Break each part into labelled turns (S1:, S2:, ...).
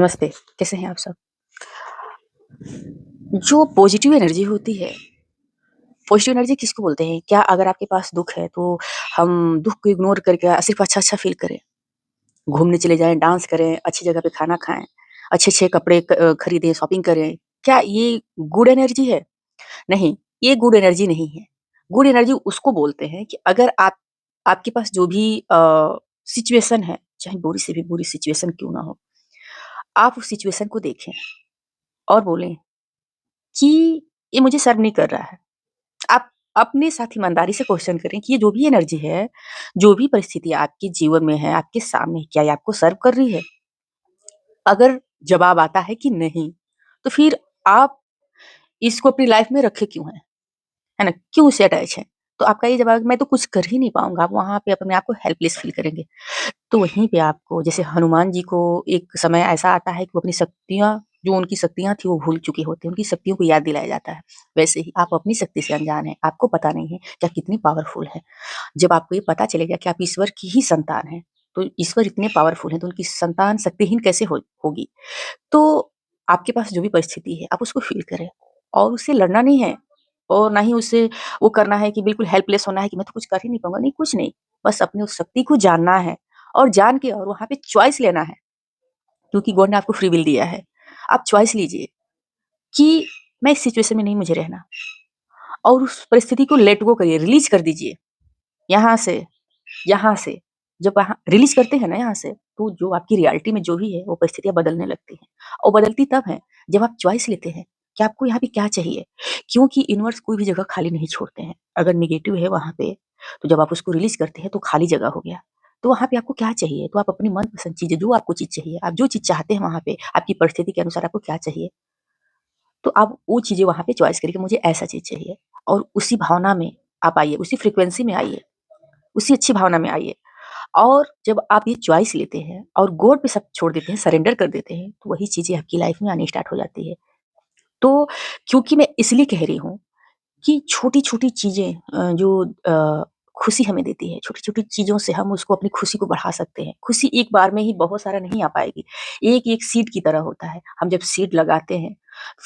S1: नमस्ते, कैसे हैं आप सब? जो पॉज़िटिव एनर्जी होती है, पॉज़िटिव एनर्जी किसको बोलते हैं? क्या अगर आपके पास दुःख है, तो हम दुःख को इग्नोर करके सिर्फ़ अच्छा-अच्छा फ़ील करें? घूमने चले जाएँ, डांस करें, अच्छी जगह पे खाना खाएँ, अच्छे-अच्छे कपड़े खरीदें, शॉपिंग करें। क्या ये गुड एनर्जी है? नहीं, ये गुड एनर्जी नहीं है। गुड एनर्जी उसको बोलते हैं कि अगर आपके पास जो भी सिचुएशन है, चाहे बुरी से भी बुरी सिचुएशन क्यों ना हो, आप उस सिचुएशन को देखें और बोलें कि ये मुझे सर्व नहीं कर रहा है। आप अपने साथ ईमानदारी से क्वेश्चन करें कि ये जो भी एनर्जी है, जो भी परिस्थिति आपके जीवन में है, आपके सामने है, क्या ये आपको सर्व कर रही है? अगर जवाब आता है कि नहीं, तो फिर आप इसको अपनी लाइफ में रखे क्यों हैं? है ना? क्यों उससे अटैच हैं? तो आपका ये जवाब मैं तो कुछ कर ही नहीं पाऊँगा, आप वहाँ पे अपने आप को हेल्पलेस फील करेंगे। तो वहीं पे आपको जैसे हनुमान जी को एक समय ऐसा आता है कि वो अपनी शक्तियाँ जो उनकी शक्तियाँ थी वो भूल चुके होते हैं, उनकी शक्तियों को याद दिलाया जाता है। वैसे ही आप अपनी शक्ति से अनजान हैं, आपको पता नहीं है कि आप कितनी पावरफुल हैं। जब आपको ये पता चलेगा कि आप ईश्वर की ही संतान हैं, तो ईश्वर इतने पावरफुल हैं, तो उनकी संतान शक्तिहीन कैसे होगी? तो आपके पास जो भी परिस्थिति है, आप उसको फ़ील करें और उससे लड़ना नहीं है और ना ही उससे वो करना है कि बिल्कुल हेल्पलेस होना है कि मैं तो कुछ कर ही नहीं पाऊँगा, नहीं कुछ नहीं। बस अपनी उस शक्ति को जानना है और जान के और वहाँ पे चॉइस लेना है, क्योंकि गॉड ने आपको फ्री विल दिया है। आप चॉइस लीजिए कि मैं इस सिचुएशन में नहीं मुझे रहना और उस परिस्थिति को लेट गो करिए, रिलीज़ कर दीजिए। यहाँ से यहाँ से जब वहाँ रिलीज़ करते हैं ना यहाँ से, तो जो आपकी रियलिटी में जो भी है, वो परिस्थितियाँ बदलने लगती हैं और बदलती तब है, जब आप चॉइस लेते हैं कि आपको यहाँ पे क्या चाहिए। क्योंकि यूनिवर्स कोई भी जगह खाली नहीं छोड़ते हैं। अगर नेगेटिव है वहाँ पे, तो जब आप उसको रिलीज़ करते हैं, तो खाली जगह हो गया। तो वहाँ पे आपको क्या चाहिए? तो आप अपनी मनपसंद चीज़ें जो आपको चीज़ चाहिए, आप जो चीज़ चाहते हैं वहाँ पे, आपकी परिस्थिति के अनुसार आपको क्या चाहिए, तो आप वो चीज़ें वहाँ पे चॉइस करिए कि मुझे ऐसा चीज़ चाहिए और उसी भावना में आप आइए, उसी फ्रीक्वेंसी में आइए, उसी अच्छी भावना में आइए। और जब आप ये चॉइस लेते हैं और गॉड पे सब छोड़ देते हैं, सरेंडर कर देते हैं, तो वही चीज़ें आपकी लाइफ में आनी स्टार्ट हो जाती है। तो क्योंकि मैं इसलिए कह रही हूँ कि छोटी-छोटी चीज़ें जो खुशी हमें देती है, छोटी-छोटी चीज़ों से हम उसको अपनी खुशी को बढ़ा सकते हैं। खुशी एक बार में ही बहुत सारा नहीं आ पाएगी। एक-एक सीड की तरह होता है। हम जब सीड लगाते हैं,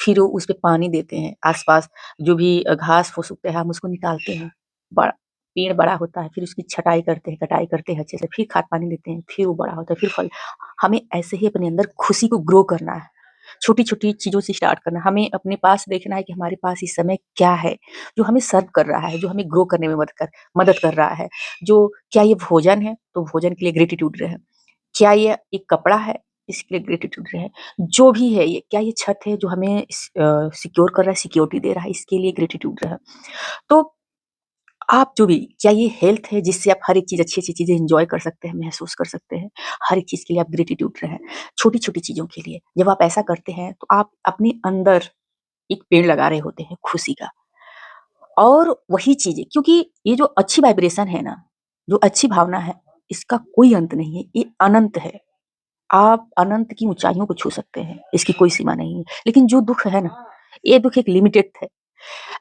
S1: फिर वो उसपे पानी देते हैं, आस-पास जो भी घास-फूस उगते हैं, हम उसको निकालते हैं। बड़ा पेड़ बड़ा होता है, फिर उसकी छटाई करते हैं, कटाई करते हैं अच्छे से, फिर खाद-पानी देते हैं, फिर वो बड़ा होता है, फिर फल। हमें ऐसे ही अपने अंदर खुशी को ग्रो करना है। छोटी-छोटी चीज़ों से स्टार्ट करना है। हमें अपने पास देखना है कि हमारे पास इस समय क्या है, जो हमें सर्व कर रहा है, जो हमें ग्रो करने में मदद कर रहा है। जो क्या ये भोजन है, तो भोजन के लिए ग्रैटिट्यूड रहें। क्या ये एक कपड़ा है, इसके लिए ग्रैटिट्यूड रहें। जो भी है ये, क्या ये छत है जो हमें सिक्योर कर रहा है, सिक्योरिटी दे रहा है, इसके लिए ग्रैटिट्यूड रहें। तो आप जो भी क्या ये हेल्थ है जिससे आप हर एक चीज़ अच्छी-अच्छी चीज़ें एन्जॉय कर सकते हैं, महसूस कर सकते हैं। हर एक चीज़ के लिए आप ग्रैटिट्यूड रहें, छोटी-छोटी चीज़ों के लिए। जब आप ऐसा करते हैं तो आप अपने अंदर एक पेड़ लगा रहे होते हैं खुशी का। और वही चीज़ें क्योंकि ये जो अच्छी वाइब्रेशन है ना, जो अच्छी भावना है, इसका कोई अंत नहीं है, ये अनंत है। आप अनंत की ऊँचाइयों को छू सकते हैं, इसकी कोई सीमा नहीं है। लेकिन जो दुःख है ना, ये दुःख एक लिमिटेड है।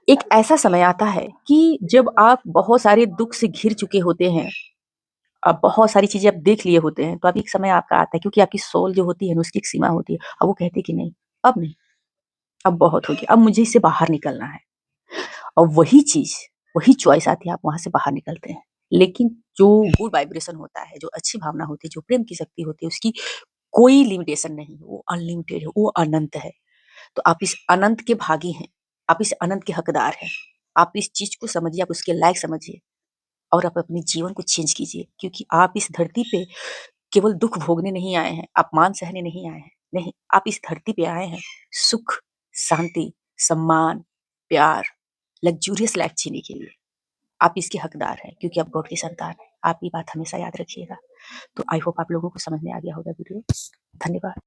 S1: एक ऐसा समय आता है कि जब आप बहुत सारे दुःख से घिर चुके होते हैं, बहुत सारी चीज़ें आप देख लिए होते हैं, तो अब एक समय आपका आता है क्योंकि आपकी सोल जो होती है ना, उसकी एक सीमा होती है और वो कहती है कि नहीं, अब नहीं, अब बहुत हो गया, अब मुझे इससे बाहर निकलना है। और वही चीज़, वही चॉइस आती है, आप वहाँ से बाहर निकलते हैं। लेकिन जो गुड वाइब्रेशन होता है, जो अच्छी भावना होती है, जो प्रेम की शक्ति होती है, उसकी कोई लिमिटेशन नहीं है, वो अनलिमिटेड है, वो अनंत है। तो आप इस अनंत के भागी हैं, आप इस अनंत के हकदार हैं। आप इस चीज़ को समझिए, आप उसके लायक समझिए और आप अपने जीवन को चेंज कीजिए क्योंकि आप इस धरती पे केवल दुःख भोगने नहीं आए हैं, अपमान सहने नहीं आए हैं। नहीं, आप इस धरती पे आए हैं सुख, शांति, सम्मान, प्यार, लग्ज़ूरियस लाइफ़ जीने के लिए। आप इसके हकदार हैं क्योंकि आप गॉड की संतान हैं। आप ये बात हमेशा याद रखिएगा। तो आई होप आप लोगों को समझ में आ गया होगा वीडियो। धन्यवाद।